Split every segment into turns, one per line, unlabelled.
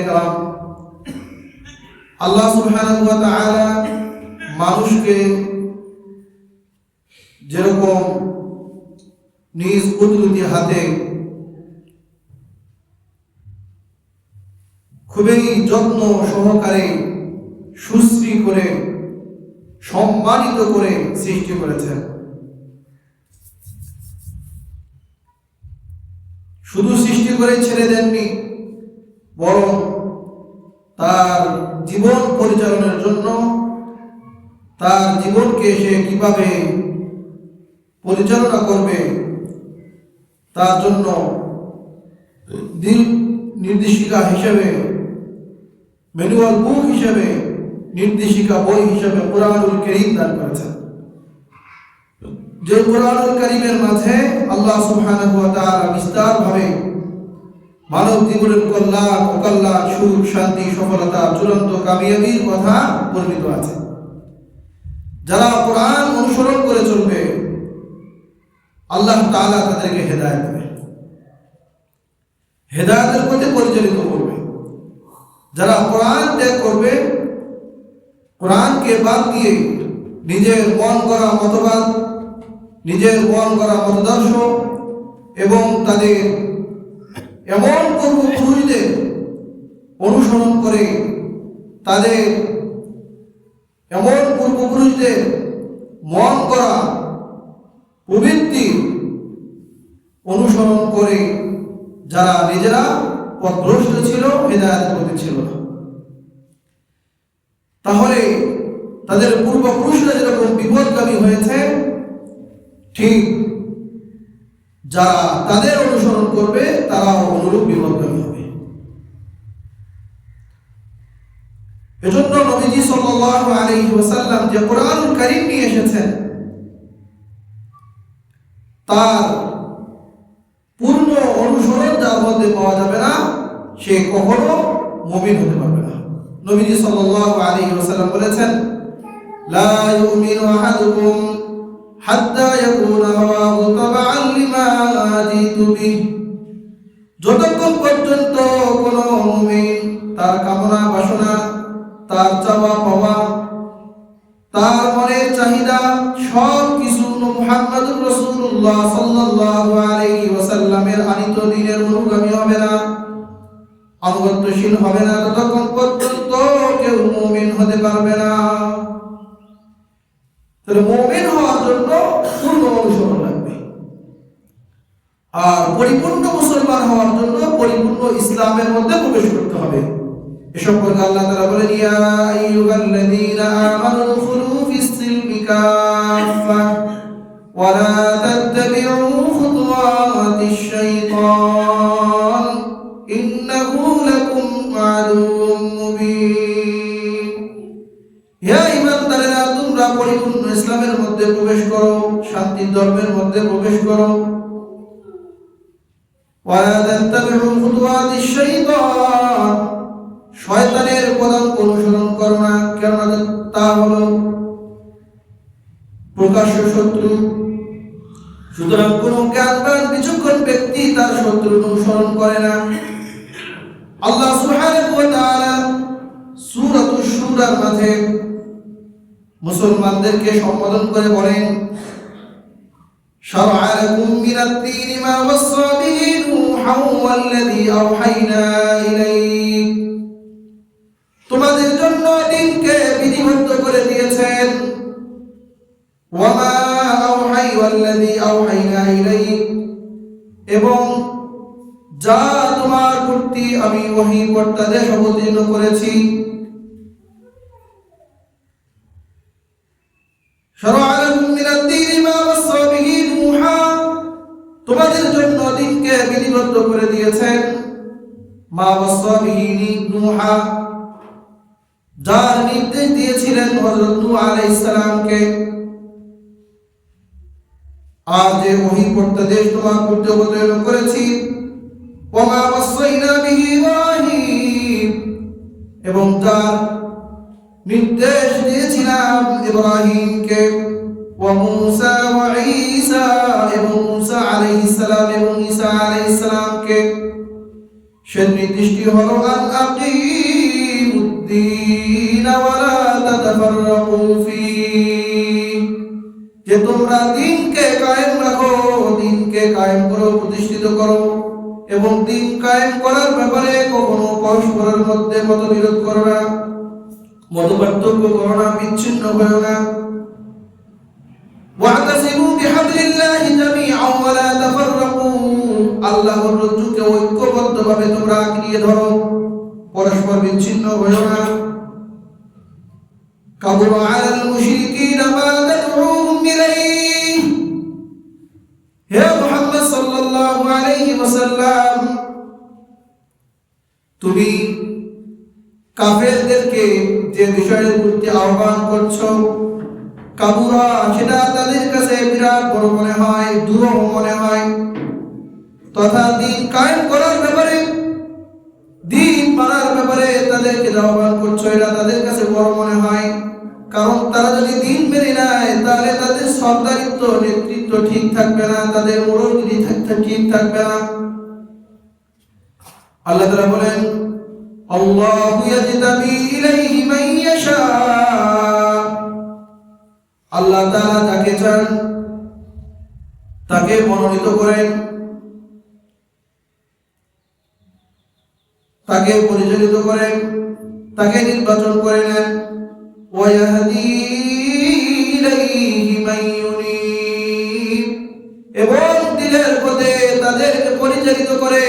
کرام, আল্লাহ সুবহানাহু ওয়া তাআলা মানুষকে যেরকম নিজ কুদরতি হাতে খুবই যত্ন সহকারে সুশ্রী করে সম্মানিত করে সৃষ্টি করেছেন, শুধু সৃষ্টি করে ছেড়ে দেননি, বরং তার জীবন পরিচালনার জন্য তার জীবনকে সে কিভাবে পরিচালনা করবে তার জন্য দিক নির্দেশিকা হিসেবে, ম্যানুয়াল বুক হিসেবে, নির্দেশিকা বই হিসেবে কোরআনুল কারীম দান করেছেন। যে কোরআনুল কারীমের মাঝে আল্লাহ সুবহানাহু ওয়া তাআলা বিস্তারভাবে মানব জীবনের কল্যাণ, অকল্যাণ, সুখ, শান্তি, সফলতা, চূড়ান্ত কামিয়াবির কথা বর্ণিত আছে। যারা কোরআন অনুসরণ করে চলবে আল্লাহ তাআলা তাদেরকে হেদায়েত দেবে, হেদায়েতের পথে পরিচালিত করবে। যারা কোরআন ত্যাগ করবে, কোরআনকে বাদ দিয়ে নিজের মন করা মতবাদ, নিজের মন করা মতাদর্শ এবং তাদের এমন পূর্বপুরুষদের অনুসরণ করে, তাদের এমন পূর্বপুরুষদের মন করা প্রবৃত্তি অনুসরণ করে যারা নিজেরা পথভ্রষ্ট ছিল, হেদায়েতের পথে ছিল না, তাহলে তাদের পূর্বপুরুষরা যেরকম বিপদগামী হয়েছে, ঠিক যারা তাদের অনুসরণ করবে তারাও অনুরূপ বিপদগামী হবে। এজন্য নবীজি সাল্লাল্লাহু আলাইহি ওয়াসাল্লাম যে কোরআনুল কারীম নিয়ে এসেছেন, তার পূর্ণ অনুসরণ যার মধ্যে পাওয়া যাবে না, সে কখনো মুমিন হতে পারবে না। নবীজি সাল্লাল্লাহু আলাইহি ওয়াসাল্লাম বলেছেন, লা ইউমিনু আহাদুকুম হাত্তা ইয়াকুনা হাওয়াহু তাবাআন লিমা জিতু বিহি। যতক্ষণ পর্যন্ত কোনো মুমিন তার কামনা বাসনা, তার চাওয়া পাওয়া, তার মনের চাহিদা সব কিছু মুহাম্মদুর রাসূলুল্লাহ সাল্লাল্লাহু আলাইহি ওয়াসাল্লামের আনিত দ্বীনের অনুগামী হবে না, আনুগত্যশীল হবে না, ততক্ষণ পর্যন্ত কেউ মুমিন হতে পারবে না। তাহলে মুমিন হওয়ার জন্য পূর্ণ অনুসরণ লাগবে, আর পরিপূর্ণ মুসলমান হওয়ার জন্য পরিপূর্ণ ইসলামের মধ্যে প্রবেশ করতে হবে। এ সম্পর্কে আল্লাহ তাআলা বলেন, ইয়া আইয়ুহাল্লাযীনা আমানু দুখুলু ফিস-সিলমি কাফা ওয়া লা তাত্তাবিউ খুতুওয়াতিশ শাইতান ইন্নাহু লাকুম আদুউম মুবিন। হে ঈমানদারেরা, তোমরা পরিপূর্ণ ইসলামের মধ্যে প্রবেশ করো, শান্তির ধর্মের মধ্যে প্রবেশ করো। ওয়া লা তাত্তাবিউ খুতুওয়াতিশ শাইতান, শয়তানের পদাঙ্ক অনুসরণ করো না, কেননা তা হলো প্রকাশ্য শত্রু। সুতরাং কোন জ্ঞানবান বিচক্ষণ ব্যক্তি তার শত্রু অনুসরণ করে না। আল্লাহ সুবহানাহু ওয়া তাআলা সূরাতুশ শুরার মাঝে মুসলমানদেরকে সম্বোধন করে বলেন, শারআ লাকুম মিনাদ-দীনি মা ওয়াসসা বিহি নূহান ওয়াল্লাযী আওহাইনা ইলাইক। তোমাদের জন্য দ্বীনকে বিধিবদ্ধ করে দিয়েছেন, ওয়ামা আওহাই ওয়াল্লাযী আওহাইনা ইলাইক, এবং যা তোমার প্রতি আমি ওহী কর্তাদেশ অবতীর্ণ করেছি। শারআ লাকুম মিনাদ-দীনি মা ওয়াসসা বিহি নূহান, তোমাদের জন্য দ্বীনকে বিধিবদ্ধ করে দিয়েছেন, মা ওয়াসসা বিহি নূহান, যার নির্দেশ দিয়েছিলেন হযরত নূহ আলাইহিস সালামকে। আর যে ওহী কর্তাদেশ তোমার প্রতি অবতীর্ণ করেছি, ওমা ওয়াসাইনা বিহি ইব্রাহিম, এবং যার নির্দেশ দিয়েছিলাম ইব্রাহিমকে, ওয়া মূসা ওয়া ঈসা, এবং মূসা আলাইহিস সালাম এবং ঈসা আলাইহিস সালামকে। সে নির্দেশটি হলো আন আকিম তোমরা দ্বীনকে কায়েম রাখো, দ্বীনকে কায়েম করো, প্রতিষ্ঠিত করো, এবং দ্বীন কায়েম করার ব্যাপারে কখনো পরস্পরের মধ্যে মতবিরোধ করো না, মতপার্থক্য করো না, বিচ্ছিন্ন হও না। ওয়াতাসিমু বিহাবলিল্লাহি জামিআন ওয়া লা তাফাররাকু, আল্লাহর রজ্জুকে ঐক্যবদ্ধভাবে তোমরা আঁকড়িয়ে ধরো, পরস্পর বিচ্ছিন্ন হও না। কাবুরা আলাল মুশরিকিনা মা তাদউহুম ইলাইহি, হে মুহাম্মদ সাল্লাল্লাহু আলাইহি ওয়াসাল্লাম, তুমি কাফেরদেরকে যে বিষয়ের প্রতি আহ্বান করছো, কাবুরা, সেটা তাদের কাছে বিরাট বড় মনে হয়, দুরূহ মনে হয়, তথা দ্বীন কায়েম করার ব্যাপারে, দ্বীন মানার ব্যাপারে তাদেরকে আহ্বান করছো, এটা তাদের কাছে বড় মনে হয়। কারণ তারা যদি দ্বীন মেনে নেয় তাহলে তাদের সরদারিত্ব, নেতৃত্ব ঠিক থাকবে না, তাদের মুরব্বি ঠিক থাকবে না। আল্লাহ তাআলা বলেন, আল্লাহু ইয়াজতাবি ইলাইহি মান ইয়াশা, আল্লাহ তাআলা যাকে চান তাকে মনোনীত করেন, তাকে পরিচালিত করেন, তাকে নির্বাচন করে নেন। ওয়া ইয়াহদি ইলাইহি মান ইউনিব, এবং দিনের পথে তাদেরকে পরিচালিত করে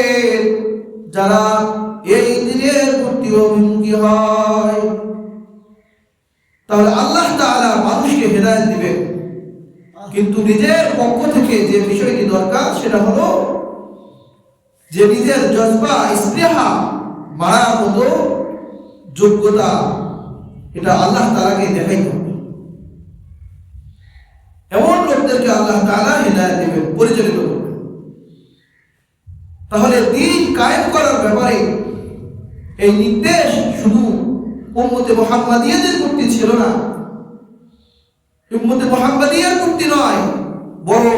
যারা এই দিনের প্রতি অভিমুখী হয়। তাহলে আল্লাহ তাআলা মানুষকে হেদায়েত দিবেন, কিন্তু নিজের পক্ষ থেকে যে বিষয়টি দরকার সেটা হলো যে নিজের জজবা, স্পৃহা মারার মতো যোগ্যতা, এটা আল্লাহ তাআলাকে দেখাইতে হবে। এমন লোকদেরকে আল্লাহ তাআলা হেদায়েত দিবেন, পরিচালিত করবেন। তাহলে দ্বীন কায়েম করার ব্যাপারে এই নির্দেশ শুধু উম্মতে মুহাম্মাদিয়াদের প্রতি ছিল না, উম্মতে মুহাম্মাদিয়ার প্রতি নয়, বরং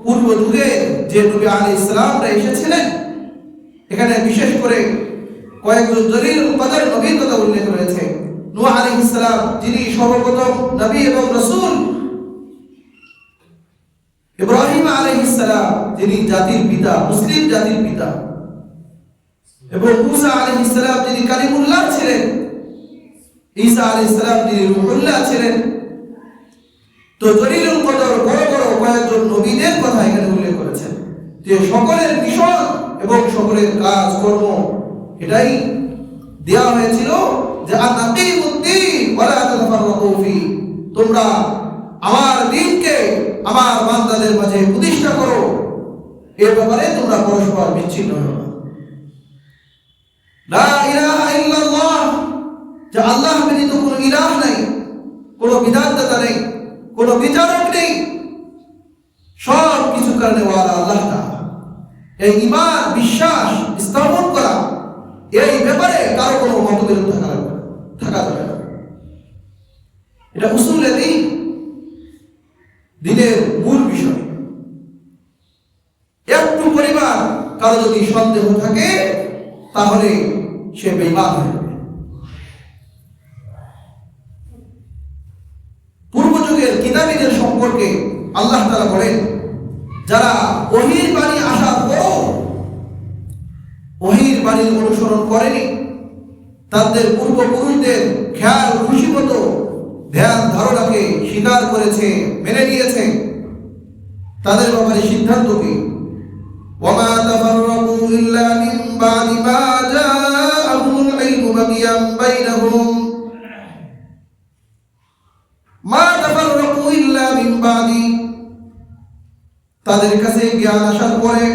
পূর্ব যুগে যে নবী আলাইহিস সালামরা এসেছিলেন, এখানে বিশেষ করে কয়েকজন জলিলুল কদর নবীর কথা উল্লেখ রয়েছে। নূহ আলাইহিস সালাম, যিনি সর্বপ্রথম নবী এবং রাসূল, ইব্রাহিম আলাইহিস সালাম, যিনি জাতির পিতা, মুসলিম জাতির পিতা, এবং মুসা আলাইহিস সালাম, যিনি কালিমুল্লাহ ছিলেন, ঈসা আলাইহিস সালাম, যিনি রূহুল্লাহ ছিলেন। তো জলিলুল কদর বড় বড় কয়েকজন নবীদের কথা এখানে উল্লেখ করেছেন, যে সকলের মিশন এবং সকলের কাজ কর্ম এটাই দেওয়া হয়েছিল যে আনাকিমুদ্দিন ওয়া লা তাতাফাররাকু ফি, তোমরা আমার দ্বীনকে আমার বান্দাদের মাঝে প্রতিষ্ঠা করো, এর ব্যাপারে তোমরা পরস্পর বিচ্ছিন্ন হও না। লা ইলাহা ইল্লাল্লাহ, যে আল্লাহ ব্যতীত কোনো ইলাহ নাই, কোনো বিধানদাতা নেই, কোনো বিচারক নেই, সব কিছু করতে ওয়ালা আল্লাহ তাআলা। এই ঈমান, বিশ্বাস স্থাপন করা, এই ব্যাপারে কারো কোনো মতবিরোধ থাকা যাবে না। এটা উসুলে দ্বীন, দ্বীনের মূল বিষয়। একটু পরিমাণ কারো যদি সন্দেহ থাকে তাহলে সে বেঈমান হয়ে যাবে। পূর্ব যুগের কিতাবীদের সম্পর্কে আল্লাহ তাআলা বলেন, যারা ওহীর বাণী আসার পরও ওহীর বাণীর অনুসরণ করেনি, তাদের পূর্বপুরুষদের খেয়াল খুশি মতো ধ্যান ধারণাকে স্বীকার করেছে, মেনে নিয়েছে, তাদের ব্যাপারে সিদ্ধান্ত কি? ওয়ামা তাফাররাকু ইল্লা মিন বাদি মা জাআহুমুল ইলমু বাগিয়ান বাইনাহুম, মা তাফাররাকু ইল্লা মিন বাদি, তাদের কাছে জ্ঞান আসার পরে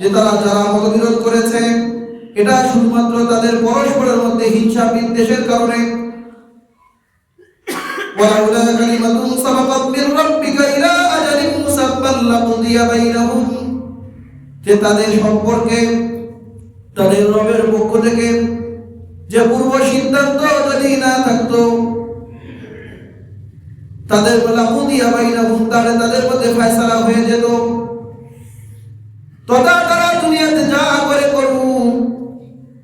যে তারা যারা মতবিরোধ করেছে, এটা শুধুমাত্র তাদের পরস্পরের মধ্যে হিংসা বিদ্বেষের কারণে। ওয়ালাউলা কালিমাতুন সাবাকাত মির রাব্বিকা ইলা আজালিন মুসাম্মান লাকুদিয়া বাইনাহুম, যে তাদের সম্পর্কে তাদের রবের পক্ষ থেকে যে পূর্ব সিদ্ধান্ত যদি না থাকতো, তাদের লাকুদিয়া বাইনাহুম, তাহলে তাদের মধ্যে ফয়সালা হয়ে যেত। তথা তারা দুনিয়াতে যা করে করুক,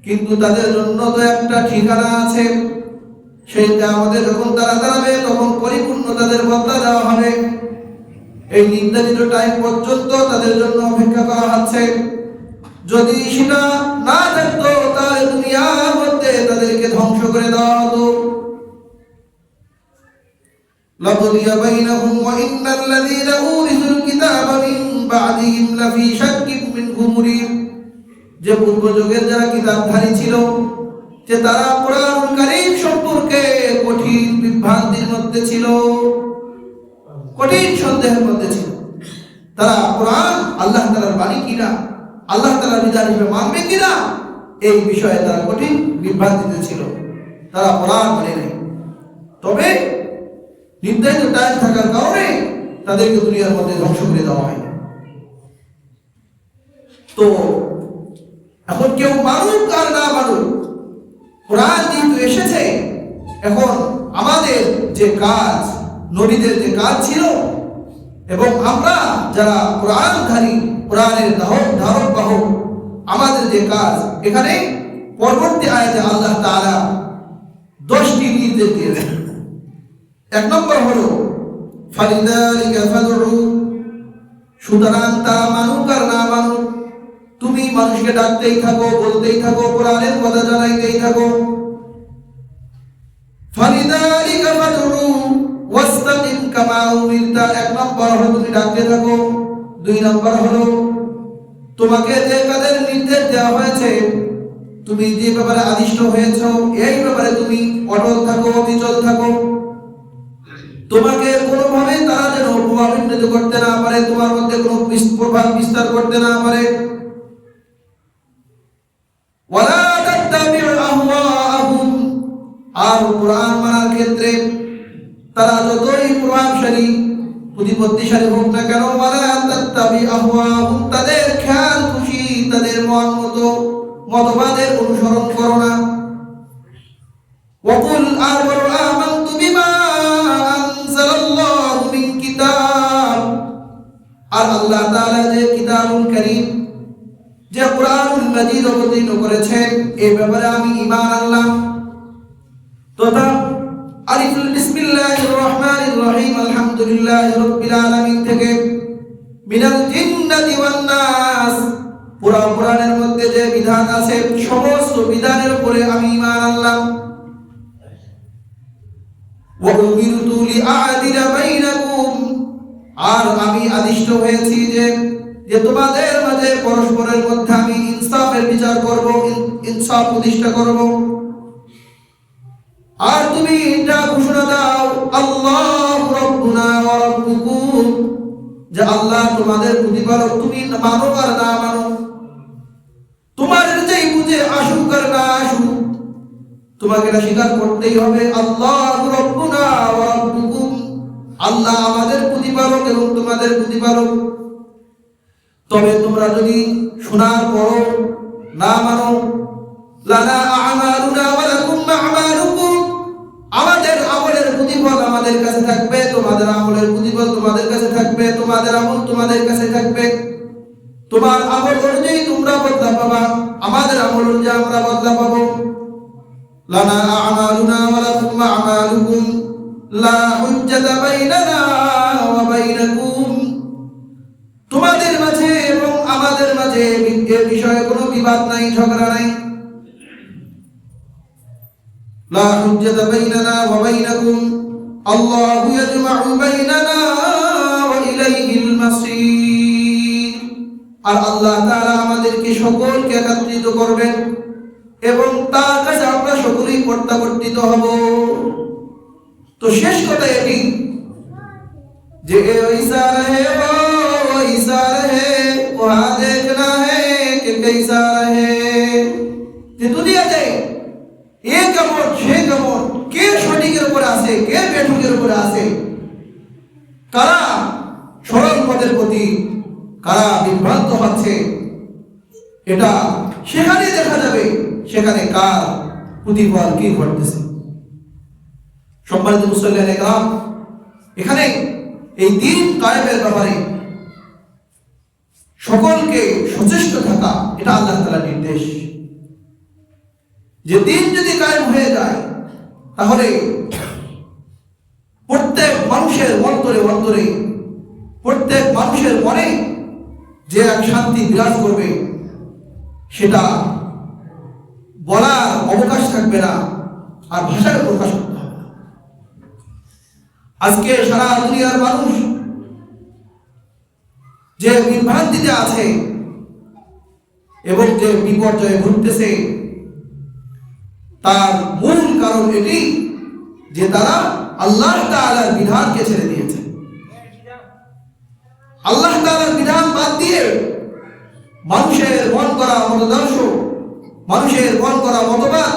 কিন্তু তাদের জন্য তো একটা ঠিকানা আছে, সেইটা আমাদের যখন তারা দাঁড়াবে তখন পরিপূর্ণ তাদের বদলা দেওয়া হবে। এই নির্ধারিত টাইম পর্যন্ত তাদের জন্য অপেক্ষা করা হচ্ছে। যদি সেটা না থাকতো তাহলে দুনিয়ার মধ্যে তাদেরকে ধ্বংস করে দেওয়া হতো। لَقُضِيَ بَيْنَهُمْ وَإِنَّ الَّذِينَ أُورِثُوا الْكِتَابَ مِنْ بَعْدِهِمْ لَفِي شَكٍّ مِنْهُ مُرِيبٍ। যে পূর্ব যুগের যারা কিতাবধারী ছিল, যে তারা কোরআনুল কারীম সম্পর্কে কঠিন বিভ্রান্তির মধ্যে ছিল, কঠিন সন্দেহের মধ্যে ছিল। তারা কোরআন আল্লাহ তাআলার বাণী কিনা, আল্লাহ তাআলার বিধান হিসেবে মানবে কিনা, এই বিষয়ে তারা কঠিন বিভ্রান্তিতে ছিল। তারা কোরআন মানে নাই। তবে নির্ধারিত টাইম থাকার কারণে তাদেরকে দুনিয়ার মধ্যে ধ্বংস করে দেওয়া হয়। তো এখন কেউ মানুক আর না মানুক, কোরআন যেহেতু এসেছে, এখন আমাদের যে কাজ, নবীদের যে কাজ ছিল, এবং আমরা যারা কোরআনধারী, কোরআনের ধারক বাহক, আমাদের যে কাজ, এখানে পরবর্তী আয়াতে আল্লাহ তাআলা 10টি নির্দেশ দিয়েছেন। 1 নম্বর হলো ফালিযালিকা ফাদউ, সুতরাং তারা মানুক আর না মানুক, তুমি মানুষকে ডাকতেই থাকো, বলতেই থাকো, কোরআনের কথা জানাইতেই থাকো। ফালিযালিকা ফাদউ ওয়াস্তাকিম কামা উমিরতা, 1 নম্বর হলো তুমি ডাকতে থাকো। 2 নম্বর হলো তোমাকে যে কাজের নির্দেশ দেওয়া হয়েছে, তুমি যে ব্যাপারে আদিষ্ট হয়েছো, এই ব্যাপারে তুমি অটল থাকো, অবিচল থাকো। তোমাকে কোনোভাবে তারা যেন প্রভাবিত করতে না পারে, তোমার মধ্যে কোনো প্রভাব বিস্তার করতে না পারে। ওয়ালা তাত্তাবিউ আহওয়াআহুম, আর কোরআন মানার ক্ষেত্রে তারা যতই প্রভাবশালী, প্রতিপত্তিশালী হোক না কেন, ওয়ালা তাত্তাবিউ আহওয়াআহুম, তাদের খেয়াল খুশি, তাদের মন মতো মতবাদের অনুসরণ করো না। ওয়াকুল আমানতু বিমা আনজালাল্লাহু মিন কিতাব, আর আল্লাহ তাআলা যে কিতাবুল কারীম, যে কোরআনুল মাজিদ অবতীর্ণ করেছেন, এই ব্যাপারে আমি ঈমান আনলাম। তথা আলিফুল বিসমিল্লাহির রহমানির রহিম আলহামদুলিল্লাহি রাব্বিল আলামিন থেকে মিনাল জিন্নাতি ওয়ান নাস, পুরা কোরআনের মধ্যে যে বিধান আছে, সমস্ত বিধানের উপরে আমি ঈমান আনলাম। ওয়া উমিরতু লিআদিলা বাইনাকুম, আর আমি আদিষ্ট হয়েছি যে তোমাদের মাঝে পরস্পরের মধ্যে আমি ইনসাফের বিচার করব, ইনসাফ প্রতিষ্ঠা করব। আর তুমি এটা ঘোষণা দাও, আল্লাহু রাব্বুনা ওয়া রাব্বুকুম, যে আল্লাহ তোমাদের প্রতিপালক, তুমি মানো আর না মানো, তোমার যেই বুঝে আসুক আর না আসুক, তোমাকে এটা স্বীকার করতেই হবে। আল্লাহু রাব্বুনা ওয়া রাব্বুকুম, আল্লাহ আমাদের প্রতিপালক এবং তোমাদের প্রতিপালক। তবে তোমরা যদি শোনার পরও না মানো, লানা আমালুনা ওয়া লাকুম আমালুকুম, আমাদের আমলের প্রতিফল আমাদের কাছে থাকবে, তোমাদের আমলের প্রতিফল তোমাদের কাছে থাকবে, তোমাদের আমল তোমাদের কাছে থাকবে। তোমার আমল অনুযায়ী তোমরা বদলা পাবা, আমাদের আমল অনুযায়ী আমরা বদলা পাবো। লানা আমালুনা ওয়া লাকুম আমালুকুম লা হুজ্জাতা বাইনানা ওয়া বাইনাকুম, তোমাদের মাঝে এবং আমাদের মাঝে এ বিষয়ে কোনো বিবাদ নাই, ঝগড়া নাই। লা হুজ্জাতা বাইনানা ওয়া বাইনাকুম আল্লাহু ইয়াজমাউ বাইনানা ওয়া ইলাইহিল মাসীর, আর আল্লাহ তাআলা আমাদেরকে সকলকে একত্রিত করবেন এবং তার কাছে আমরা সকলেই প্রত্যাবর্তিত হব। তো শেষ কথা এটি যে ঈসা রহে ও ঈসা রহে, ওহা দেখনা হে কে कैसा রহে, যে দুনিয়াতে এ কেমন সে কেমন, কে সঠিকের উপরে আছে, কে বেঠিকের উপরে আছে, কারা সরল পথের প্রতি, কারা বিভ্রান্ত হচ্ছে, এটা সেখানে দেখা যাবে, সেখানে কার প্রতিফল কি ঘটতেছে। সম্মানিত মুসল্লিয়ানে কেরাম, এখানে এই দিন কায়েমের ব্যাপারে সকলকে সচেষ্ট থাকা, এটা আল্লাহ তাআলার নির্দেশ। যে দিন যদি কায়েম হয়ে যায়, তাহলে প্রত্যেক মানুষের অন্তরে অন্তরে, প্রত্যেক মানুষের মনে যে এক শান্তি বিরাজ করবে, সেটা বলার অবকাশ থাকবে না, আর ভাষায় প্রকাশ করতে হবে না। আজকে সারা দুনিয়ার মানুষ যে বিভ্রান্তিতে আছে এবং যে বিপর্যয়ে ঘটতেছে, তার মূল কারণ এটি যে তারা আল্লাহ তাআলার বিধানকে ছেড়ে দিয়েছে। আল্লাহ তাআলার বিধান বাদ দিয়ে মানুষের মন করা মতাদর্শ, মানুষের মন করা মতবাদ,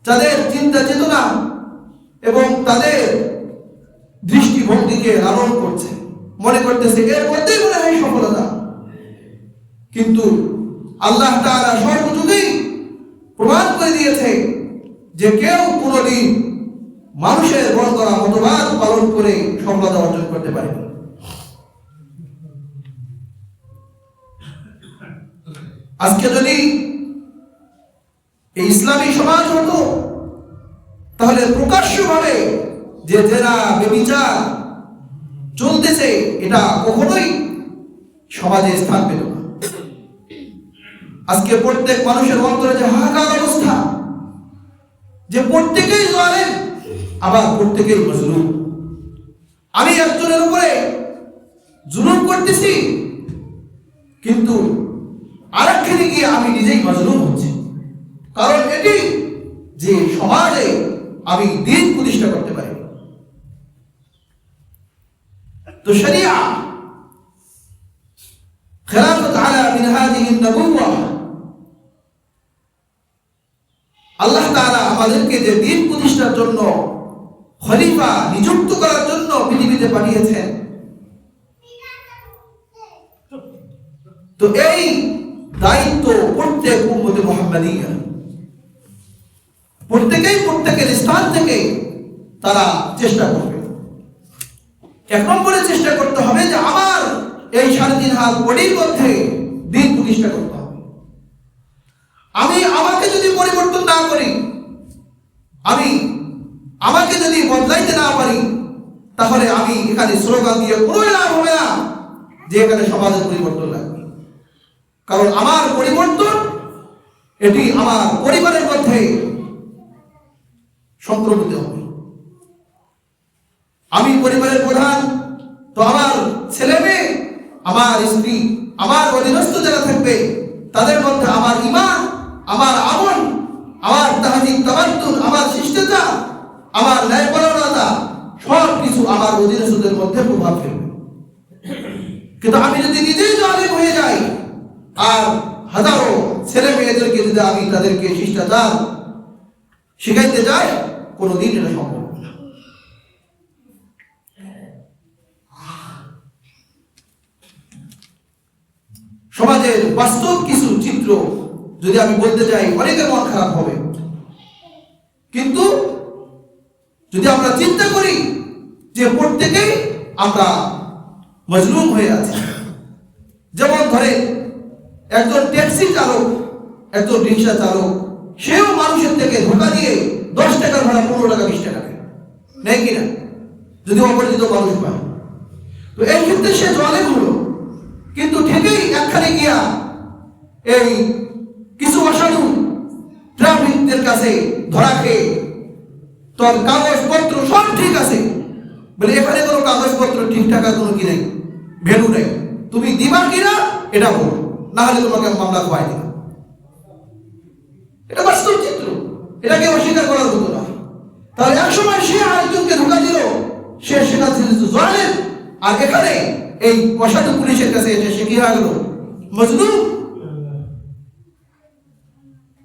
যাদের চিন্তা চেতনা এবং তাদের দৃষ্টিভঙ্গিকে লালন করছে, মনে করতেছে এর মধ্যেই মনে হয় সফলতা। কিন্তু আল্লাহ তাআলা সর্বযুগেই প্রমাণ করে দিয়েছে যে কেউ কোনোদিন মানুষের মন করা মতবাদ পালন করে সফলতা অর্জন করতে পারেনি। আজকে যদি এই ইসলামী সমাজ হতো, তাহলে প্রকাশ্যভাবে যে জেনা ব্যভিচার চলতেছে এটা কখনোই সমাজে স্থান পেত না। আজকে প্রত্যেক মানুষের অন্তরে যে হাহাকার অবস্থা, যে প্রত্যেকেই জালেম, আবার প্রত্যেকেই মজলুম। আমি একজনের উপরে জুলুম করতেছি, কিন্তু আরেকখানে গিয়ে আমি নিজেই মজলুম হচ্ছি। কারণ এটি যে সমাজে আমি দিন প্রতিষ্ঠা করতে পারি। তো শরিয়া খেলাফত আলা মিন হাযিহি নবুওয়া, আল্লাহ তাআলা আমাদেরকে যে দিন প্রতিষ্ঠার জন্য খলিফা নিযুক্ত করার জন্য পৃথিবীতে পাঠিয়েছেন, তো এই দায়িত্ব প্রত্যেক উম্মতে মুহাম্মাদিয়া প্রত্যেকেই প্রত্যেকের স্থান থেকে তারা চেষ্টা করবে। এক নম্বরে চেষ্টা করতে হবে যে আমার এই 3.5 হাত বডির মধ্যে দিন প্রতিষ্ঠা করতে হবে। আমি আমাকে যদি পরিবর্তন না করি, আমি আমাকে যদি বদলাইতে না পারি, তাহলে আমি এখানে স্লোগান দিয়ে কোনো লাভ হবে না যে এখানে সমাজের পরিবর্তন লাগবে। কারণ আমার পরিবর্তন এটি আমার পরিবারের মধ্যে সংক্রমিত হবে। আমি পরিবারের প্রধান, তো আমার ছেলে মেয়ে, আমার স্ত্রী, আমার অধীনস্থ যারা থাকবে, তাদের মধ্যে আমার ঈমান, আমার আমল, আমার তাহজিব তাওয়াদ্দুন, আমার শিষ্টাচার, আমার ন্যায়পরায়ণতা সব কিছু আমার অধীনস্থদের মধ্যে প্রভাব ফেলবে। কিন্তু আমি যদি নিজেই জালেম হয়ে যাই আর হাজারো ছেলে মেয়েদেরকে যদি আমি তাদেরকে শিষ্টাচার শিখাইতে যাই, কোনোদিন এটা সম্ভব না। সমাজের বাস্তব কিছু চিত্র যদি আমি বলতে চাই, অনেকের মন খারাপ হবে। কিন্তু যদি আমরা চিন্তা করি যে প্রত্যেকেই আমরা মজলুম হয়ে আছি, যেমন ধরে একজন ট্যাক্সি চালক, একজন রিক্সা চালক, সেও মানুষের থেকে ধোকা দিয়ে 10 টাকার ভাড়া 15 টাকা 20 টাকা নেয় কিনা, যদি অপরিচিত মানুষ পায়। তো এই ক্ষেত্রে সে জালেম হলো। কিন্তু ঠিকই একখানে গিয়া এই কিছু অসাধু ট্রাফিকদের কাছে ধরা খেয়ে তোর কাগজপত্র সব ঠিক আছে বলে, এখানে কোনো কাগজপত্র ঠিক টাকা কোনো কি নেই, ভ্যালু নেই, তুমি দিবা কিনা এটা বলো, না হলে তোমাকে মামলা খোয়াই দিবা। এটা বাস্তব চিত্র, এটাকে অস্বীকার করার মতো না। তাহলে একসময় সে আরেকজনকে ধোকা দিল, সে সেটা ছিল জালেম, আর এখানে এই অসাধু পুলিশের কাছে এসে সে কি হয়ে গেল, মজলুম।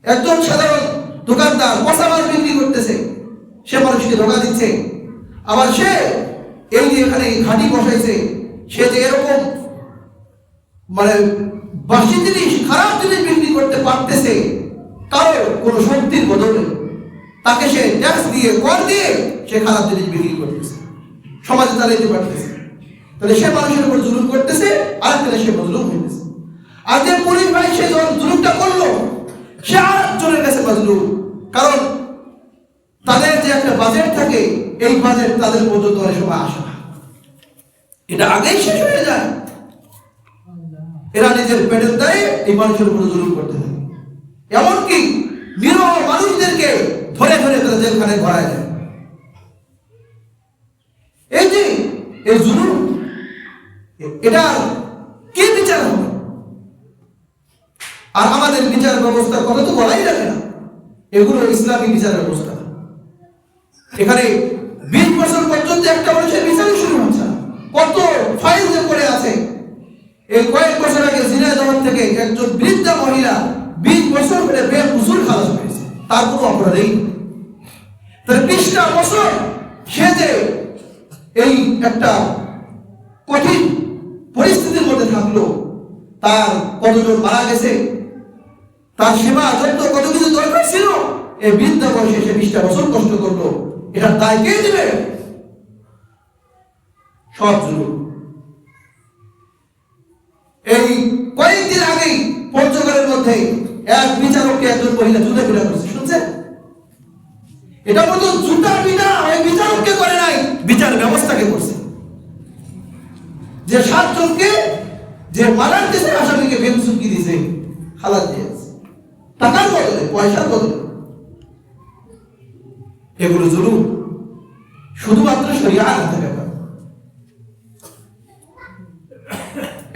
একজন সাধারণ দোকানদার পচা মাছ বিক্রি করতেছে, সে মানুষকে ধোকা দিচ্ছে। আবার সে এই যে এখানে ঘাটি বসাইছে, সে যে এরকম মানে বাসি জিনিস, খারাপ জিনিস বিক্রি করতে পারতেছে, কারো কোনো শক্তির বদলে তাকে সে ট্যাক্স দিয়ে, কর দিয়ে সে খারাপ জিনিস বিক্রি করতেছে, সমাজে চালাইতে পারতেছে। তাহলে সে মানুষের উপর জুলুম করতেছে, আর তাহলে সে মজলুম হইতেছে। আর যে পুলিশ ভাই সে জুলুমটা করলো, সে আরেকজনের কাছে মজলুম। কারণ তাদের যে একটা বাজেট থাকে, এই বাজেট তাদের পর্যন্ত অনেক সময় আসে না। এটা আগেই শেষ হয়ে যায়। এরা নিজের পেটের দায়ে এই মানুষের উপর জুলুম করতে থাকে, এমনকি নিরহ মানুষদেরকে ধরে ধরে তারা জেলখানে ভরায় দেয়। এই যে এই জুলুম, এটা কে বিচার হবে? আর আমাদের বিচার ব্যবস্থার কথা তো বলাই যাবে না, এগুলো ইসলামী বিচার ব্যবস্থা। এখানে 20 বছর পর্যন্ত একটা মানুষের বিচারই শুরু হচ্ছে না। কত ফাইল যে পড়ে আছে। এই কয়েক বছর আগে ঝিনাইদহ থেকে একজন বৃদ্ধা মহিলা 20 বছর ধরে বেকসুর খালাস পেয়েছে, তার কোনো অপরাধ নেই। তাহলে 20টা বছর সে যে এই একটা কঠিন পরিস্থিতির মধ্যে থাকলো, তার কতজন মারা গেছে, তার সেবা যত্ন কত কিছু দরকার ছিল, এই বৃদ্ধা বয়সে সে 20টা বছর কষ্ট করলো, এটার দায় কে দিবে? সব জুলুম। এই কয়েকদিন আগেই পঞ্চগড়ের মধ্যে এক বিচারককে একজন মহিলা জুতা পিটা করছে, শুনছেন? এটা মতো জুতা পিটা ওই বিচারককে করে নাই, বিচার ব্যবস্থাকে করছে। যে 7 জনকে যে মারার দেশে আসামিকে বেকসুরকি দিয়েছে, খালাস দিয়েছে, টাকার বদলে, পয়সার বদলে। এগুলো জুলুম, শুধুমাত্র শরিয়ার হাতে ব্যাপার।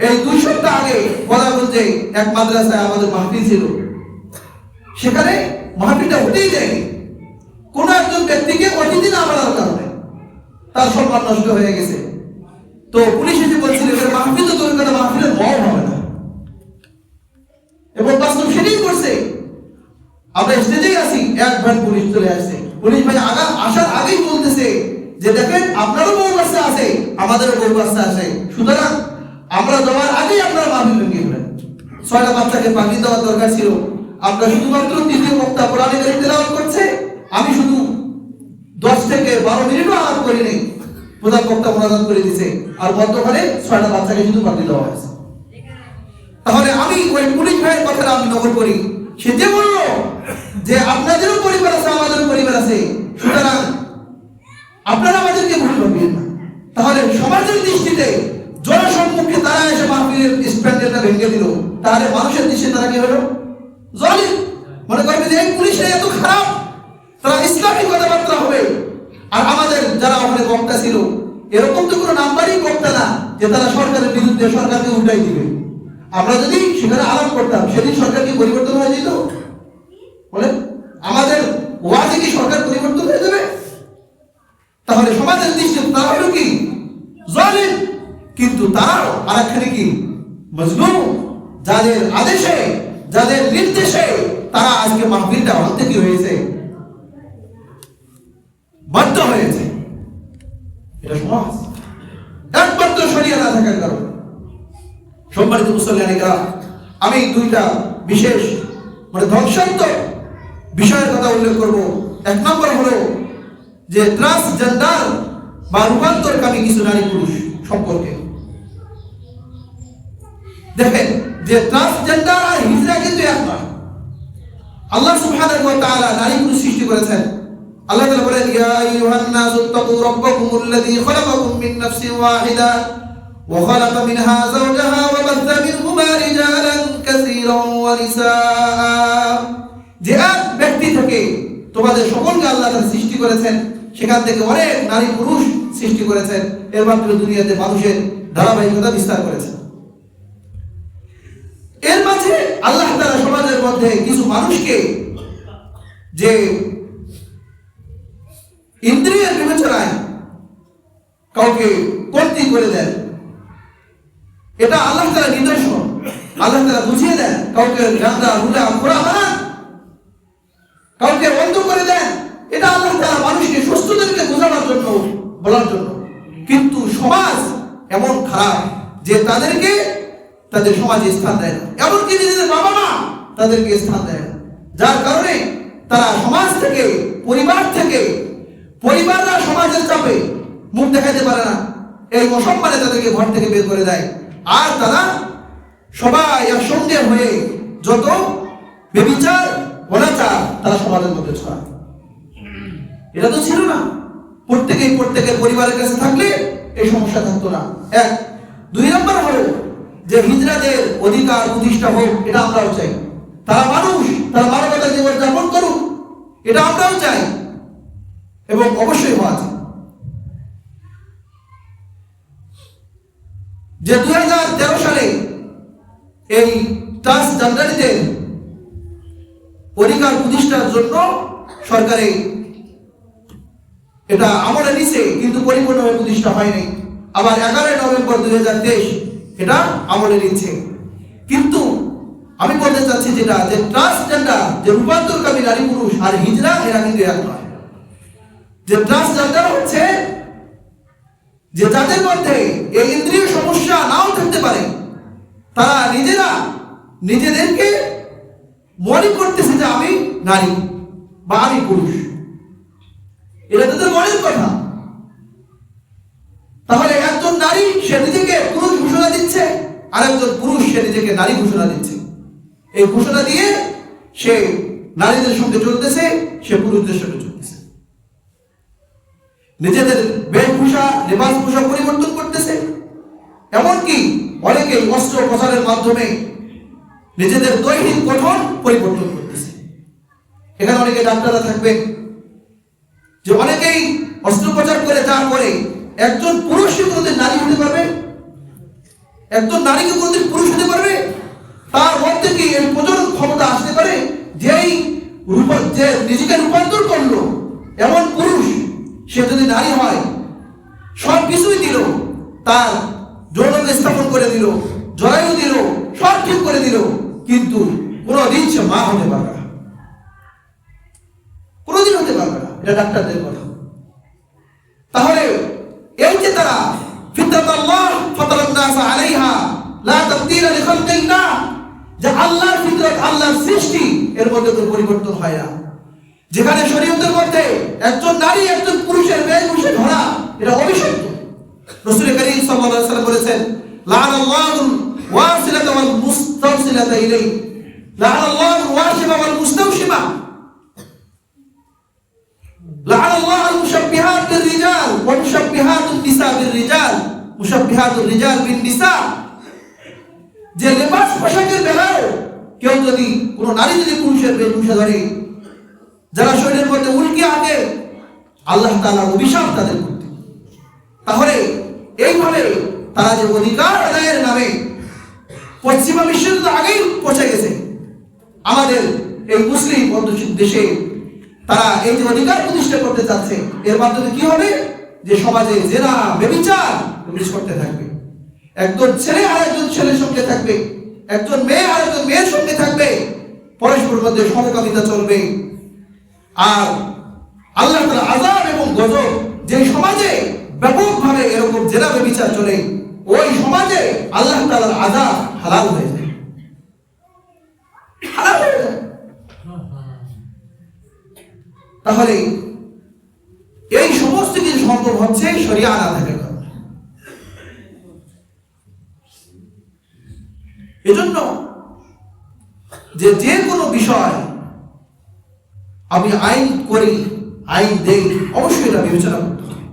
এই 2 সপ্তাহ আগে বলাগঞ্জে এক মাদ্রাসায় আমাদের মাহফিল ছিল। সেখানে মাহফিলটা হতেই দেয়নি, কোন একজন ব্যক্তিকে অতিথি না বলার কারণে তার সম্মান নষ্ট হয়ে গেছে। তো পুলিশ এসে বলছিল মাহফিল তো তোর কথা, মাহফিলের মত হবে না, এবং বাস্তব সেটাই করছে। আমরা স্টেজেই আছি, এক ভ্যান পুলিশ চলে আসছে। পুলিশ ভাই আসার আগেই বলতেছে যে দেখেন আপনারও বউ বাচ্চা আছে, আমাদেরও বউ বাচ্চা আছে, সুতরাং আমরা যাওয়ার আগেই আপনারা মাহফিল ভেঙে ফেলেন। 6টা বাচ্চাকে পাখি দেওয়ার দরকার ছিল, আমরা শুধুমাত্র 3জন বক্তা কোরআনে কারীম তেলাওয়াত করছে, আমি শুধু 10 থেকে 12 মিনিটও আলাপ করি নাই, প্রধান বক্তা মোনাজাত করে দিয়েছে, আর মধ্যখানে 6টা বাচ্চাকে শুধু পাখি দেওয়া হয়েছে। তাহলে আমি ওই পুলিশ ভাইয়ের কথাটা আমি নকল করি। সে যে বলল যে আপনাদেরও পরিবার আছে, আমাদেরও পরিবার আছে, সুতরাং আপনারা আমাদেরকে ভুল ভাববেন না। তাহলে সমাজের দৃষ্টিতে জনসম্মুখে তারা এসে মাহফিলের স্প্যান্ডেলটা ভেঙে দিল, তাহলে মানুষের দৃষ্টিতে তারা কি হলো? জালিম। মনে করবে যে এই পুলিশরা এত খারাপ, তারা ইসলামিক কথাবার্তা হবে। আর আমাদের যারা ওখানে বক্তা ছিল, এরকম তো কোনো নাম্বারই বক্তা না যে তারা সরকারের বিরুদ্ধে, সরকারকে উল্টাই দিবে। আমরা যদি সেখানে আলাপ করতাম, সেদিন সরকার কি পরিবর্তন হয়ে যেত? বলে আমাদের ওয়াজে কি সরকার পরিবর্তন হয়ে যাবে? তাহলে সমাজের দৃষ্টিতে তারা হলো কি? জালিম। কিন্তু তারাও আরেকখানে কি? মজলুম। যাদের আদেশে, যাদের নির্দেশে তারা আজকে মাহফিলটা হতে কি হয়েছে? বাধ্য হয়েছে। এটা সমাজ একমাত্র শরিয়া না থাকার কারণে। সম্মানিত মুসল্লিরা, আমি 2টা বিশেষ ধ্বংসাত্মক বিষয়ের কথা উল্লেখ করব। 1 নম্বর হলো যে ট্রান্সজেন্ডার বা রূপান্তরকামী কিছু নারী পুরুষ সম্পর্কে। দেখেন যে ট্রান্সজেন্ডার আর হিজড়া কিন্তু এক নয়। আল্লাহ সুবহানাহু ওয়া তাআলা নারী পুরুষ সৃষ্টি করেছেন। আল্লাহ তাআলা বলেন, ইয়া আইয়ুহান নাসু তাকু রাব্বাকুমুল্লাযী খালাকাকুম মিন নাফসিন ওয়াহিদা ওয়া খালাকা মিনহা যাওজাহা ওয়া বাথা মিনহুমা রিজালান কাসীরান ওয়া নিসাআ। যে এক ব্যক্তি থেকে তোমাদের সকলকে আল্লাহ তাআলা সৃষ্টি করেছেন, সেখান থেকে অনেক নারী পুরুষ সৃষ্টি করেছেন, এর মাধ্যমে দুনিয়াতে মানুষের ধারাবাহিকতা বিস্তার করেছেন। এর মাঝে আল্লাহ তাআলা সমাজের মধ্যে কিছু মানুষকে যে ইন্দ্রিয়ের বিবেচনায় কাউকে কর্তৃ করে দেন, এটা আল্লাহ তাআলা নিদর্শন। আল্লাহ তাআলা বুঝিয়ে দেন, কাউকে গাঁদা হুলা খোড়া বানান, কাউকে বন্ধ করে দেন, এটা আল্লাহ তাআলা মানুষকে সুস্থদেরকে বোঝানোর জন্য, বলার জন্য। কিন্তু সমাজ এমন খারাপ যে তাদেরকে তাদের সমাজে স্থান দেয় না, এমনকি নিজেদের বাবা মা তাদেরকে স্থান দেয় না, যার কারণে তারা সমাজ থেকে, পরিবার থেকে, পরিবাররা সমাজের চাপে মুখ দেখাতে পারে না, এই অসম্মানে তাদেরকে ঘর থেকে বের করে দেয়। আর তারা সবাই একসঙ্গে হয়ে যত ব্যভিচার, অনাচার তারা সমাজের মধ্যে ছড়ায়। এটা তো ছিল না। প্রত্যেকের পরিবারের কাছে থাকলে এই সমস্যা থাকতো না। এক। দুই নম্বর হলো যে হিজড়াদের অধিকার প্রতিষ্ঠা হোক, এটা আমরাও চাই। তারা মানুষ, তারা মানবতার জীবন যাপন করুক, এটা আমরাও চাই এবং অবশ্যই হওয়া চাই। যে 2013 সালে এই ট্রান্সজেন্ডারদের অধিকার প্রতিষ্ঠার জন্য সরকারে এটা আমলে নিছে, কিন্তু পরিপূর্ণভাবে প্রতিষ্ঠা হয়নি। আবার 11 নভেম্বর 2023 এটা আমলে নিচ্ছে। কিন্তু আমি বলতে চাচ্ছি যেটা, যে ট্রান্সজেন্ডার, যে রূপান্তরকামী নারী পুরুষ আর হিজড়া, এরা কিন্তু এক নয়। যে ট্রান্সজেন্ডার হচ্ছে যে যাদের মধ্যে এই ইন্দ্রিয় সমস্যা নাও থাকতে পারে, তারা নিজেরা নিজেদেরকে মনে করতেছে যে আমি নারী বা আমি পুরুষ। এটা তাদের মনের কথা। তাহলে একজন নারী সে নিজেকে পুরুষ ঘোষণা দিচ্ছে, আর একজন পুরুষ সে নিজেকে নারী ঘোষণা দিচ্ছে। এই ঘোষণা দিয়ে সে নারীদের সঙ্গে চলতেছে, সে পুরুষদের সঙ্গে চলতেছে। নিজেদের বেশভূষা, লেবাস পোশাক পরিবর্তন করতেছে। এমনকি অনেকে অস্ত্র প্রচারের মাধ্যমে নিজেদের দৈহিক গঠন পরিবর্তন করতেছে। এখানে অনেকে ডাক্তাররা থাকবেন, যে অনেকেই অস্ত্রোপচার করে যা করে, একজন পুরুষ কি কোনোদিন নারী হতে পারবে? একজন নারী কি কোনোদিন পুরুষ হতে পারবে? তার মধ্যে কি এই প্রজনন ক্ষমতা আসতে পারে? যেই যে নিজেকে রূপান্তর করলো এমন পুরুষ, সে যদি নারী হয়, সব কিছুই দিল, তার যৌনকে স্থাপন করে দিল, জরায়ু দিল, সব ঠিক করে দিল, কিন্তু কোনোদিন সে মা হতে পারবে না, কোনোদিন হতে পারবে না। এটা ডাক্তারদের কথা। তাহলে এই যে তারা ফিতরাতাল্লাহ ফাতারান্নাস আলাইহা লা তাবদীলা লিখালকিল্লাহ, যে আল্লাহর ফিতরত, আল্লাহর সৃষ্টি, এর মধ্যে কোনো পরিবর্তন হয় না। যেখানে শরীয়তের মধ্যে একজন নারী একজন পুরুষের বেশভূষা ধরা, এটা অবিশুদ্ধ। রাসূল করিম সাল্লাল্লাহু আলাইহি ওয়াসাল্লাম বলেছেন, লাআনাল্লাহুল ওয়াসিলাতা ওয়াল মুস্তাওসিলাতা ইলাইহি, লাআনাল্লাহুল ওয়াশিমা ওয়াল মুস্তাওশিমা, লাআনাল্লাহুল মুশাব্বিহাত বির-রিজাল ওয়া মুশাব্বিহাতুন নিসা বির-রিজাল, মুশাব্বিহাতুর রিজাল বিন-নিসা। যে লেবাস পোশাকের বেলায় কেউ যদি, কোন নারী যদি পুরুষের বেশভূষা ধরে, যারা শরীরের মধ্যে উল্কি আঁকে, আল্লাহ তাআলার অভিশাপ তাদের করতে। তাহলে এইভাবে তারা যে অধিকার আদায়ের নামে পশ্চিমা বিশ্বের তো আগেই পৌঁছে গেছে, আমাদের এই মুসলিম অধ্যুষিত দেশে তারা এই যে অধিকার প্রতিষ্ঠা করতে চাচ্ছে, এর মাধ্যমে কি হবে? যে সমাজে জেনা, ব্যভিচার করতে থাকবে। একজন ছেলে আর একজন ছেলের সঙ্গে থাকবে, একজন মেয়ে আর একজন মেয়ের সঙ্গে থাকবে, পরস্পরের মধ্যে সমকামিতা চলবে। আর আল্লাহ তাআলার আযাব এবং গজব, যে সমাজে ব্যাপকভাবে এরকম জেনা ব্যভিচার চলে, ওই সমাজে আল্লাহ তাআলার আযাব হালাল হয়ে যায়, হালাল হয়ে যায়। তাহলে এই সমস্ত কিছু সম্ভব হচ্ছে শরিয়া না থাকার কারণে। এজন্য যে কোনো বিষয় আমি আইন করি, আইন দেই, অবশ্যই এটা বিবেচনা করতে হবে।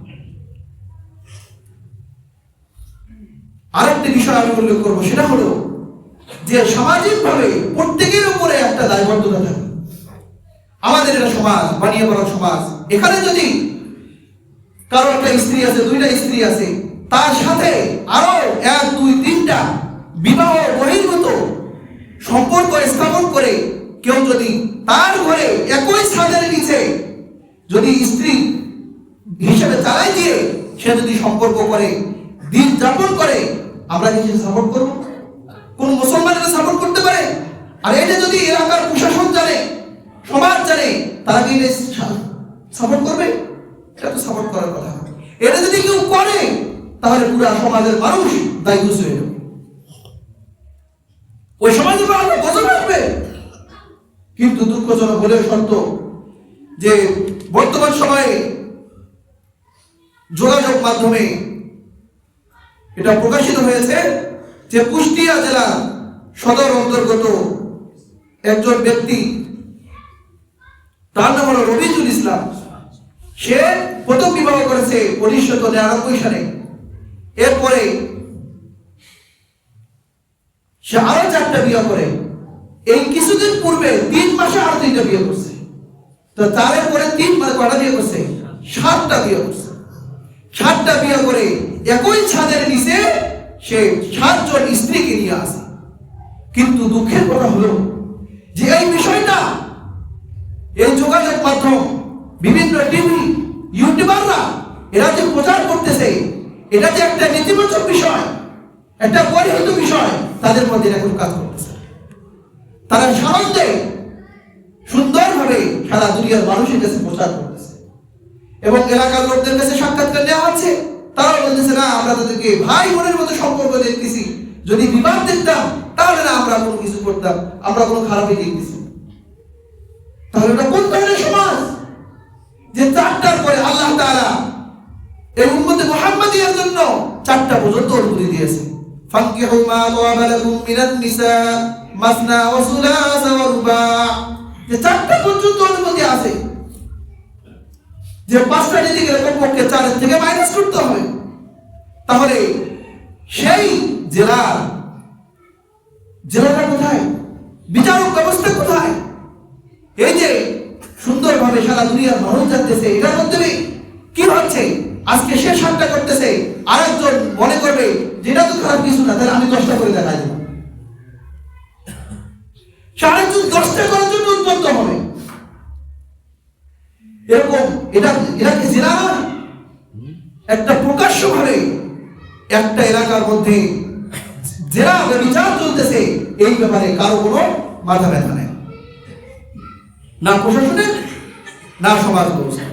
আরেকটি বিষয় আমি উল্লেখ করবো, সেটা হলো যে সামাজিকভাবে প্রত্যেকের উপরে একটা দায়বদ্ধতা থাকে। আমাদের এটা সমাজ, বানিয়ে বলা সমাজ। এখানে যদি কারো একটা স্ত্রী আছে, দুইটা স্ত্রী আছে, তার সাথে আরো 1, 2, 3টা বিবাহ বহির্ভূত সম্পর্ক স্থাপন করে কেউ যদি তার ঘরে একই ছাদের নিচে যদি স্ত্রী হিসেবে চালাই দিয়ে সে যদি সম্পর্ক করে, দিন যাপন করে, আমরা কি সাপোর্ট করব? কোন মুসলমানেরা সাপোর্ট করতে পারে? আর এটা যদি এলাকার প্রশাসন জানে, সমাজ জানে, তারা কি সাপোর্ট করবে? এটা তো সাপোর্ট করার কথা। এটা যদি কেউ করে, তাহলে পুরো সমাজের মানুষ দায়িত্ব হয়ে যাবে, ওই সমাজের মানুষ গজব আসবে। কিন্তু দুঃখজনক হলেও সত্য যে বর্তমান সময়ে যোগাযোগ মাধ্যমে এটা প্রকাশিত হয়েছে যে কুষ্টিয়া জেলা সদর অন্তর্গত একজন ব্যক্তি, তার নাম হলো রবিজুল ইসলাম। সে প্রথম বিবাহ করেছে 1999 সালে এরপরে সে আরো 4টা বিয়ে করে। এই কিছুদিন পূর্বে 3 মাসে আরো 3টা বিয়ে করছে। তো তারপরে 3 মাসে কটা বিয়ে করছে? 7টা বিয়ে করছে। 7টা বিয়ে করে একই ছাদের নিচে সে 7 জন স্ত্রীকে নিয়ে আসে। কিন্তু দুঃখের কথা হলো যে এই বিষয়টা এই যোগাযোগ মাধ্যম, বিভিন্ন টিভি, ইউটিউবাররা এরা যে প্রচার করতেছে, এটা যে একটা নেতিবাচক বিষয়, একটা পরিহিত বিষয়, তাদের মধ্যে এখন কাজ করতেছে। তারা সারাতে সুন্দরভাবে সারা দুনিয়ার মানুষের কাছে প্রচার করতেছে এবং এলাকার লোকদের কাছে সাক্ষাৎকার নেওয়া হচ্ছে। তারা বলতেছে না, আমরা তাদেরকে ভাই বোনের মতো সম্পর্ক দেখতেছি, যদি বিবাদ দেখতাম তাহলে না আমরা কোনো কিছু করতাম, আমরা কোনো খারাপই দেখতেছি। তাহলে এটা কোন ধরনের সমাজ যে 4টার পরে আল্লাহ তাআলা এই উম্মতে মুহাম্মাদিয়ার জন্য 4টা পর্যন্ত অনুমতি দিয়েছে। ফানকিহু মা তাওয়াবা লাকুম মিনান নিসা মাসনা ওয়া সুলাসা ওয়া রুবা, যে 4টা পর্যন্ত অনুমতি আছে। যে 5টা দিকে গেলে কমপক্ষে 4 থেকে মাইনাস করতে হবে। তাহলে সেই জেলাটা কোথায়? বিচারক ব্যবস্থা কোথায়? এই যে সুন্দরভাবে সারা দুনিয়ার মানুষ জানতেছে, এটার মধ্যে কি হচ্ছে? আজকে সে 7টা করতেছে, আরেকজন মনে করবে যেটা তো খারাপ কিছু না, তাহলে আমি 10টা করে দেখাই দেব। আরেকজন 10টা করার জন্য উদ্বুদ্ধ হবে। এরকম এটাকে জেলা একটা প্রকাশ্যভাবে একটা এলাকার মধ্যে জেলা বিচার চলতেছে, এই ব্যাপারে কারো কোনো মাথা ব্যথা নেই, না প্রশাসনের না সমাজ ব্যবস্থা।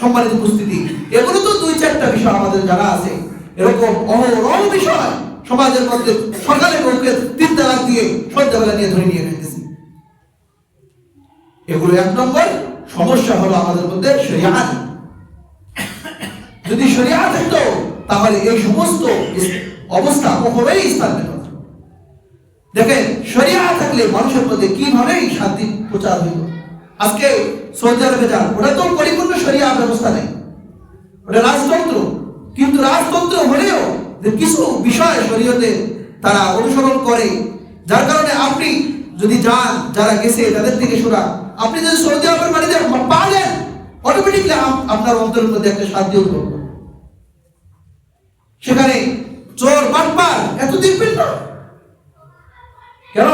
সম্মানিত উপস্থিতি, এগুলো তো 2-4টা বিষয় আমাদের জানা আছে। এরকম অহরহ বিষয় সমাজের মধ্যে সকালে বউকে 3 তালাক দিয়ে সন্ধ্যাবেলা নিয়ে ধরে নিয়ে গেছে। এগুলো 1 নম্বর সমস্যা হলো আমাদের মধ্যে শরিয়াত। যদি শরিয়াত থাকতো তাহলে এই সমস্ত অবস্থা কখনোই স্থান পেত না। দেখেন, শরিয়াত থাকলে মানুষের মধ্যে কিভাবে শান্তি প্রচার হইল। আজকে সৌদি আরবে যান, ওটা তো পরিপূর্ণ শরিয়াত ব্যবস্থা নেই, ওটা রাজতন্ত্র। কিন্তু রাজতন্ত্র হলেও যে কিছু বিষয় শরীয়তে তারা অনুসরণ করে, যার কারণে আপনি যদি যান, যারা গেছে তাদের থেকে শোনা, আপনি যদি সৌদি আরবের বাড়িতে পা দেন, অটোমেটিকলি আপনার অন্তরের মধ্যে একটা শান্তি অনুভব করবে। সেখানে চোর বাটপার এত দেখবেন না কেন?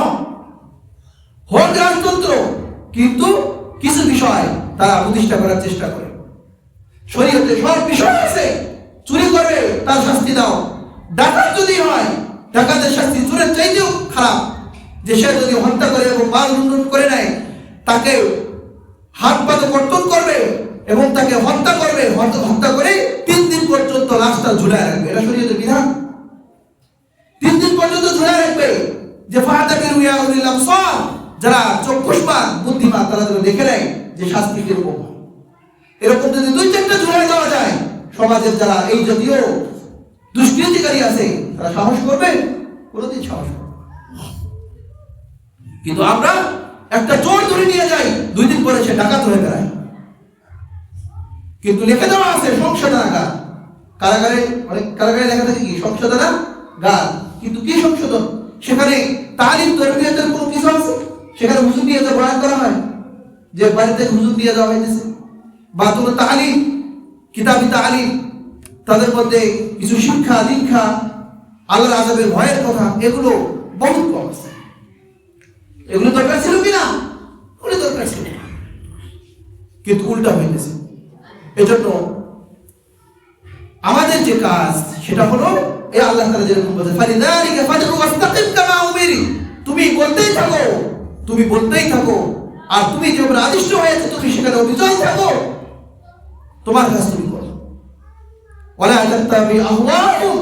হোক রাজতন্ত্র, কিন্তু কিছু বিষয় তারা প্রতিষ্ঠা করার চেষ্টা করে। শরীয়তে সব বিষয় আছে। চুরি করবে তার শাস্তি দাও, ডাকাত যদি হয় ডাকাতের শাস্তি চোরের চাইতেও খারাপ। যে সে যদি হত্যা করে এবং মাল লুণ্ঠন করে নেয়, তাকে হাত পা কর্তন করবে এবং তাকে হত্যা করবে, হত্যা করে 3 দিন পর্যন্ত লাশটা ঝুলায় রাখবে। এটা শরীয়তের বিধান। 3 দিন পর্যন্ত ঝুলায় রাখবে। যে ফাতাকিরু ইয়া উলিল আবসার, যারা চক্ষুষ্মান বুদ্ধিমান, তারা যেন দেখে নেয় যে শাস্তি কিরকম। এরকম যদি 2-4টা ঝুলায় দেওয়া যায়, সমাজের যারা এই জাতীয় দুষ্কৃতিকারী আছে তারা সাহস করবে? কোনোদিন সাহস করবে না। কিন্তু আমরা একটা চোর ধরে নিয়ে যাই, 2 দিন পরে সে ডাকাত হয়ে বেড়ায়। কিন্তু লিখে দেওয়া আছে সংশোধনাগার, কারাগারে অনেক কারাগারে লেখা থাকে কি সংশোধনাগার, কিন্তু কি সংশোধন? সেখানে তালিম তরবিয়তের কোনো কিছু আছে? সেখানে হুজুর নিয়ে যা বয়ান করা হয়, যে বাড়িতে হুজুর নিয়ে যাওয়া হয়েছে, বা কোনো তালিম, কিতাবি তালিম, তাদের মধ্যে কিছু শিক্ষা দীক্ষা, আল্লাহর আযাবের ভয়ের কথা, এগুলো বহুত কম আছে। এগুলো দরকার ছিল কিনা? ওগুলো দরকার ছিল, কিন্তু উল্টা হয়েছে। এজন্য আমাদের যে কাজ সেটা হলো এই আল্লাহ তাআলা যেরকম বলেছে, ফালিযালিকা ফাদউ ওয়াস্তাকিম কামা উমিরি, তুমি বলতেই থাকো, তুমি বলতেই থাকো, আর তুমি যে আদিষ্ট হয়েছে তুমি সেখানে অবিচল থাকো, তোমার কাজ তুমি করো। ওয়ালা তাত্তাবি আহওয়াহুম,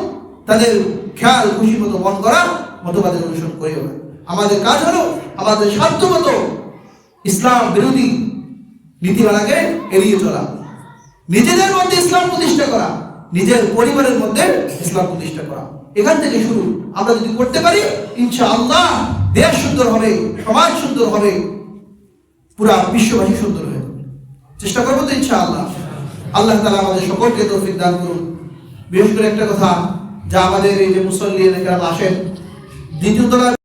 তাদের খেয়াল খুশি মতো মন করা মতবাদের অনুসরণ করিও না। আমাদের কাজ হলো আমাদের সাধ্যমতো ইসলাম বিরোধী নীতিমালাকে এড়িয়ে চলা, নিজেদের মধ্যে ইসলাম প্রতিষ্ঠা করা, নিজের পরিবারের মধ্যে ইসলাম প্রতিষ্ঠা করা। এখান থেকে শুরু। আমরা যদি করতে পারি, ইনশাআল্লাহ দেশ সুন্দর হবে, সমাজ সুন্দর হবে, পুরা বিশ্ববাসী সুন্দর হবে। চেষ্টা করবো তো ইনশাআল্লাহ। আল্লাহ তাআলা আমাদের সকলকে তৌফিক দান করুন। বিশেষ করে একটা কথা, যা আমাদের এই যে মুসল্লি এলাকার আসেন, দ্বিতীয় তলায়